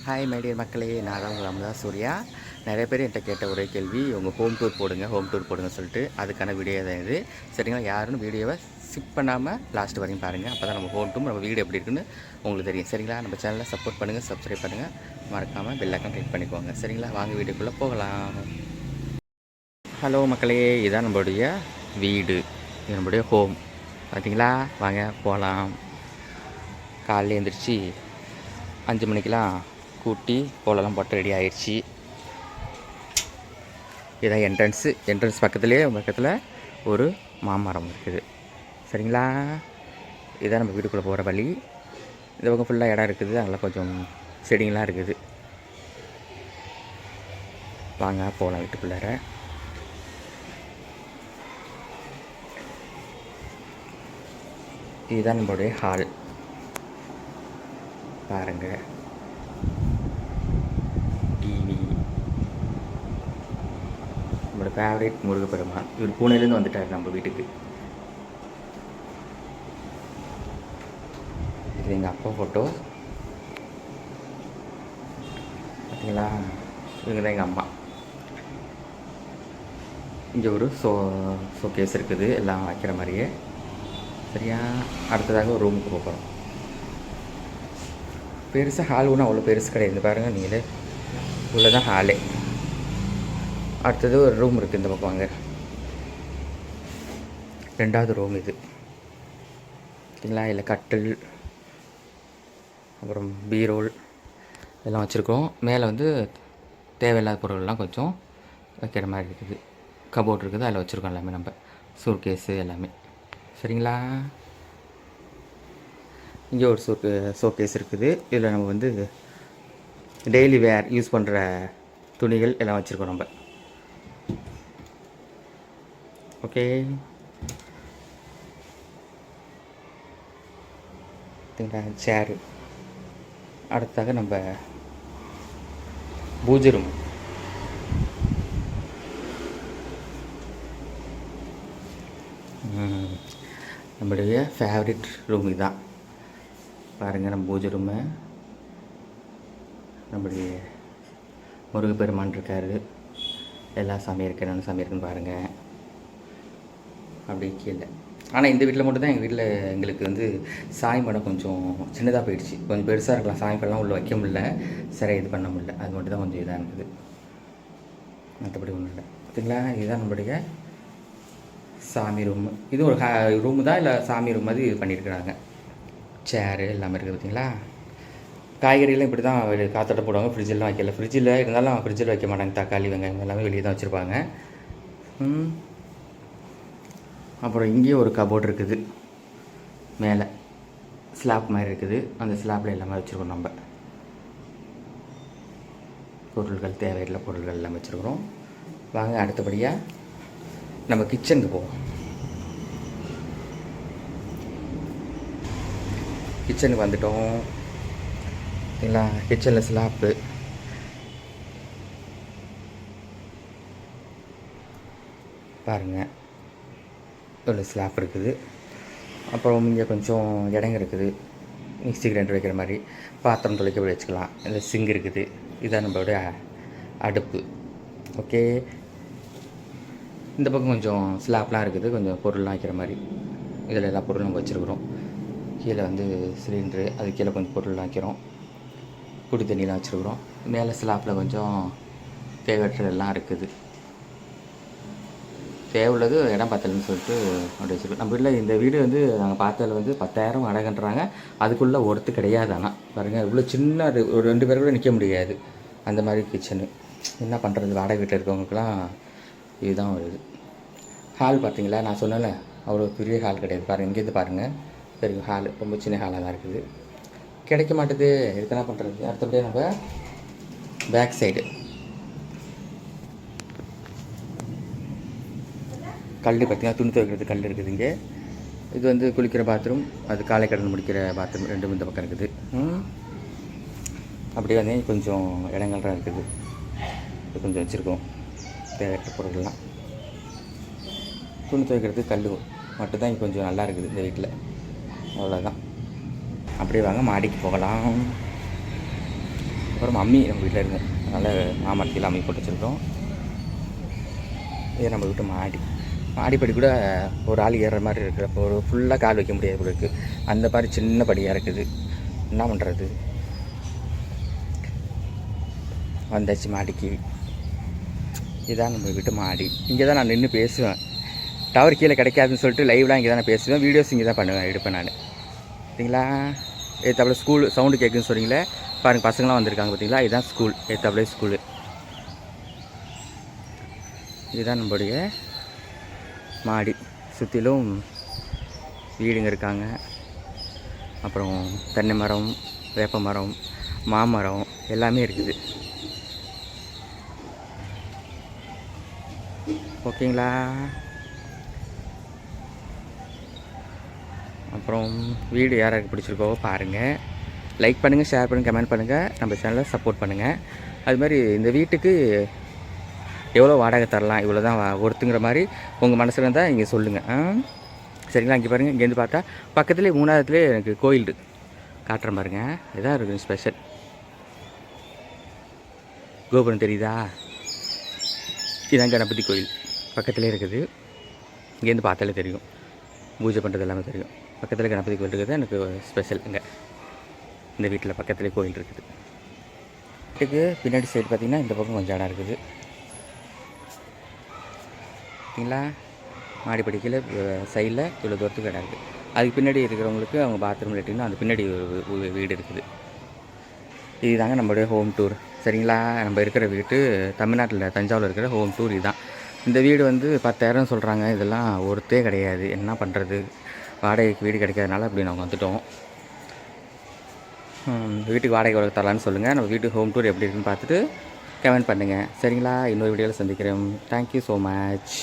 Hi my dear மக்களே, நான் தான் உங்கள் அமுதா சூர்யா. நிறைய பேர் என்கிட்ட கேட்ட ஒரே கேள்வி, உங்கள் ஹோம் டூர் போடுங்க சொல்லிட்டு அதுக்கான வீடியோ தான் இது. சரிங்களா, யாரும் வீடியோவை ஸ்கிப் பண்ணாமல் லாஸ்ட் வரையும் பாருங்கள். அப்போ தான் நம்ம ஹோம் டூர் நம்ம வீடியோ எப்படி இருக்குன்னு உங்களுக்கு தெரியும். சரிங்களா, நம்ம சேனலை சப்போர்ட் பண்ணுங்கள், சப்ஸ்கிரைப் பண்ணுங்கள், மறக்காமல் பெல் ஐக்கான் கிளிக் பண்ணிக்கோங்க. சரிங்களா, வாங்க வீடியோக்குள்ளே போகலாம். ஹலோ மக்களே, இதுதான் நம்மளுடைய வீடு, இது நம்மளுடைய ஹோம். பார்த்தீங்களா, வாங்க போகலாம். காலையில் எழுந்திரிச்சு 5 மணிக்கெலாம் கூட்டி கோலெல்லாம் போட்டு ரெடி ஆயிடுச்சு. இதான் என்ட்ரன்ஸ் பக்கத்தில் ஒரு மாமரம் இருக்குது. சரிங்களா, இதான் நம்ம வீட்டுக்குள்ளே போகிற வழி. இந்த பக்கம் ஃபுல்லாக இடம் இருக்குது, அதெல்லாம் கொஞ்சம் செடிங்களாம் இருக்குது. வாங்க போகலாம் வீட்டுக்குள்ளார. இதுதான் நம்மளுடைய ஹால் பாருங்கள். டிவி, நம்மளோட ஃபேவரேட் முருகப்பெருமான். இவர் பூனேலேருந்து வந்துட்டார் நம்ம வீட்டுக்கு. இது எங்கள் அப்பா ஃபோட்டோ பார்த்தீங்களா, இவங்க தான் எங்கள் அம்மா. இங்கே ஒரு ஷோகேஸ் இருக்குது, எல்லாம் வைக்கிற மாதிரியே. சரியா, அடுத்ததாக ஒரு ரூமுக்கு போகிறோம். பெருசாக ஹால் ஒன்றும் அவ்வளோ பெருசு கிடையாது. பாருங்கள் நீங்களே, உள்ளே தான் ஹாலே. அடுத்தது ஒரு ரூம் இருக்குது இந்த பக்கம். வாங்க, 2வது ரூம் இது. சரிங்களா, இல்லை கட்டில், அப்புறம் பீரோல் எல்லாம் வச்சுருக்கோம். மேலே வந்து தேவையில்லாத பொருள்லாம் கொஞ்சம் வைக்கிற மாதிரி இருக்குது. கபோர்ட் இருக்குது, அதில் வச்சுருக்கோம் எல்லாமே, நம்ம சூட்கேஸு எல்லாமே. சரிங்களா, இங்கே ஒரு ஷோகேஸ் இருக்குது. இதில் நம்ம வந்து டெய்லி வேர் யூஸ் பண்ணுற துணிகள் எல்லாம் வச்சுருக்கோம் நம்ம. ஓகே, சேரு. அடுத்தாக நம்ம பூஜை ரூம். நம்மளுடைய ஃபேவரட் ரூம் இதுதான் பாருங்கள். நம்ம பூஜை ரூமு, நம்மளுடைய முருகப்பெருமான் இருக்கார், எல்லா சாமியும் இருக்குது. என்னென்ன சாமி இருக்குன்னு பாருங்கள். அப்படி கீழே. ஆனால் இந்த வீட்டில் மட்டும்தான், எங்கள் வீட்டில் எங்களுக்கு வந்து சாமி படம் கொஞ்சம் சின்னதாக போயிடுச்சு. கொஞ்சம் பெருசாக இருக்கலாம், சாமி படம்லாம் உள்ளே வைக்க முடியல, சரி இது பண்ண முடியல. அது மட்டும் தான் கொஞ்சம் இதாக இருக்குது, மற்றபடி ஒன்றும் இல்லை. பார்த்தீங்களா, இதுதான் நம்மளுடைய சாமி ரூமு. இது ஒரு ரூமு தான், இல்லை சாமி ரூம் மாதிரி இது பண்ணியிருக்கிறாங்க. சேரு எல்லாமே இருக்குது. பார்த்தீங்களா, காய்கறியெல்லாம் இப்படி தான் காத்தோட்டம் போடுவாங்க. ஃப்ரிட்ஜெல்லாம் வைக்கல, ஃப்ரிட்ஜில் இருந்தாலும் ஃப்ரிட்ஜில் வைக்க மாட்டாங்க. தக்காளி, வெங்காயம் எல்லாமே வெளியே தான் வச்சுருப்பாங்க. அப்புறம் இங்கேயும் ஒரு கபோர்டு இருக்குது, மேலே ஸ்லாப் மாதிரி இருக்குது. அந்த ஸ்லாப்பில் எல்லாமே வச்சுருக்கோம் நம்ம பொருள்கள், தேவையில்லை பொருள்கள் எல்லாம் வச்சுருக்குறோம். வாங்க அடுத்தபடியாக நம்ம கிச்சனுக்கு போவோம். கிச்சனுக்கு வந்துட்டோம். சரிங்களா, கிச்சனில் ஸ்லாப்பு பாருங்கள், ஒரு ஸ்லாப் இருக்குது. அப்புறம் இங்கே கொஞ்சம் இடங்க இருக்குது, மிக்ஸி கிரைண்டர் வைக்கிற மாதிரி, பாத்திரம் துளைக்க வச்சுக்கலாம். இல்லை சிங்க் இருக்குது. இதுதான் நம்மளுடைய அடுப்பு. ஓகே, இந்த பக்கம் கொஞ்சம் ஸ்லாப்லாம் இருக்குது, கொஞ்சம் பொருள்லாம் வைக்கிற மாதிரி. இதில் எல்லா பொருளும் நம்ம வச்சுருக்குறோம். கீழே வந்து சிலிண்ட்ரு, அது கீழே கொஞ்சம் பொருள்லாம் வைக்கிறோம். குடி தண்ணியெலாம் வச்சுருக்குறோம். மேலே ஸ்லாப்பில் கொஞ்சம் தேவையற்றதெல்லாம் இருக்குது. தேவையுள்ளது இடம் பத்தலைன்னு சொல்லிட்டு அப்படி வச்சுருக்கோம். நம்ம வீட்டில் இந்த வீடு வந்து நாங்கள் பார்த்ததில் வந்து 10,000 வாடகைன்றாங்க. அதுக்குள்ளே ஒருத்து கிடையாது. ஆனால் பாருங்கள், இவ்வளோ சின்ன ஒரு 2 பேர் கூட நிற்க முடியாது, அந்த மாதிரி கிச்சனு. என்ன பண்ணுறது, வாடகை வீட்டில் இருக்கவங்களுக்குலாம் இதுதான் ஒரு இது. ஹால் பார்த்தீங்களா, நான் சொன்னேன்ல அவ்வளோ பெரிய ஹால் கிடையாது. பாருங்கள், இங்கேருந்து பாருங்கள் தெரியும், ஹால் ரொம்ப சின்ன ஹாலாக தான் இருக்குது. கிடைக்க மாட்டேது, இதுக்கு என்ன பண்ணுறது. அடுத்தபடியாக நம்ம பேக் சைடு கல் பார்த்திங்கன்னா, துணி துவைக்கிறது கல் இருக்குது இங்கே. இது வந்து குளிக்கிற பாத்ரூம், அது காலை கடன் முடிக்கிற பாத்ரூம், ரெண்டும் இந்த பக்கம் இருக்குது. அப்படியே வந்து கொஞ்சம் இடங்கள்லாம் இருக்குது, இது கொஞ்சம் வச்சுருக்கோம் தேவையற்ற பொருள்லாம். துணி துவைக்கிறது கல் மட்டும்தான் இங்கே கொஞ்சம் நல்லா இருக்குது இந்த வீட்டில். அவ்வளோதான். அப்படியே வாங்க மாடிக்கு போகலாம். அப்புறம் அம்மி நம்ம வீட்டில் இருக்கும், அதனால் மாமரத்தில் அம்மி போட்டு வச்சுருக்கோம். இது நம்ம வீட்டு மாடிப்படி கூட ஒரு ஆள் ஏறுற மாதிரி இருக்கிறப்போ ஒரு ஃபுல்லாக கால் வைக்க முடியாது போல இருக்குது. அந்த மாதிரி சின்ன படியாக இருக்குது. என்ன பண்ணுறது? வந்தாச்சு மாடிக்கு. இதுதான் நம்ம வீட்டு மாடி. இங்கே தான் நான் நின்று பேசுவேன். டவர் கீழே கிடைக்காதுன்னு சொல்லிட்டு லைவ்லாம் இங்கே தான் பேசுவேன், வீடியோஸ் இங்கே தான் பண்ணுவேன், எடுப்பேன் நான். சரிங்களா? ஏத்தாப்புல ஸ்கூல் சவுண்டு கேட்குன்னு சொல்கிறீங்களே, பாருங்கள் பசங்களாம் வந்திருக்காங்க பார்த்தீங்களா? இதுதான் ஸ்கூல், ஏத்தாப்புல ஸ்கூலு. இதுதான் நம்மளுடைய மாடி. சுற்றிலும் வீடுங்க இருக்காங்க. அப்புறம் தென்னை மரம், வேப்ப மரம், மாமரம் எல்லாமே இருக்குது. ஓகேங்களா? அப்புறம் வீடு யாராருக்கு பிடிச்சிருக்கோ பாருங்கள், லைக் பண்ணுங்கள், ஷேர் பண்ணுங்கள், கமெண்ட் பண்ணுங்கள், நம்ம சேனலை சப்போர்ட் பண்ணுங்கள். அதுமாதிரி இந்த வீட்டுக்கு எவ்வளோ வாடகை தரலாம், இவ்வளோ தான் ஒருத்துங்கிற மாதிரி உங்கள் மனசில் இருந்தால் இங்கே சொல்லுங்கள். சரிங்களா? இங்கே பாருங்கள், இங்கேருந்து பார்த்தா பக்கத்துலேயே 3ஆவதுலேயே எனக்கு கோயில் காட்டுறேன் பாருங்கள். இதான் இருக்குது ஸ்பெஷல். கோபுரம் தெரியுதா? இதுதான் கணபதி கோயில், பக்கத்துலேயே இருக்குது. இங்கேருந்து பார்த்தாலே தெரியும், பூஜை பண்ணுறது எல்லாமே தெரியும். பக்கத்தில் கணபதி கோயில் இருக்குது, எனக்கு ஸ்பெஷல். இங்கே இந்த வீட்டில் பக்கத்துலேயே கோயில் இருக்குது. வீட்டுக்கு பின்னாடி சைடு பார்த்திங்கன்னா இந்த பக்கம் கொஞ்சம் இடம் இருக்குது. சரிங்களா? மாடிப்படி கீழே சைடில் இவ்வளோ தூரத்துக்கு இடம் இருக்குது. அதுக்கு பின்னாடி இருக்கிறவங்களுக்கு அவங்க பாத்ரூம் லெட்டிங்கன்னா அந்த பின்னாடி ஒரு வீடு இருக்குது. இதுதாங்க நம்மளுடைய ஹோம் டூர். சரிங்களா? நம்ம இருக்கிற வீட்டு தமிழ்நாட்டில் தஞ்சாவூரில் இருக்கிற ஹோம் டூர் இதுதான். இந்த வீடு வந்து 10,000 சொல்கிறாங்க. இதெல்லாம் ஒருத்தே கிடையாது. என்ன பண்ணுறது? வாடகைக்கு வீடு கிடைக்காதனால அப்படி நாங்கள் வந்துவிட்டோம். வீட்டுக்கு வாடகை எவ்வளோ தரலான்னு சொல்லுங்கள். நம்ம வீட்டு ஹோம் டூர் எப்படி இருக்குன்னு பார்த்துட்டு கமெண்ட் பண்ணுங்கள். சரிங்களா? இன்னொரு வீடியோவில் சந்திக்கிறேன். Thank you so much.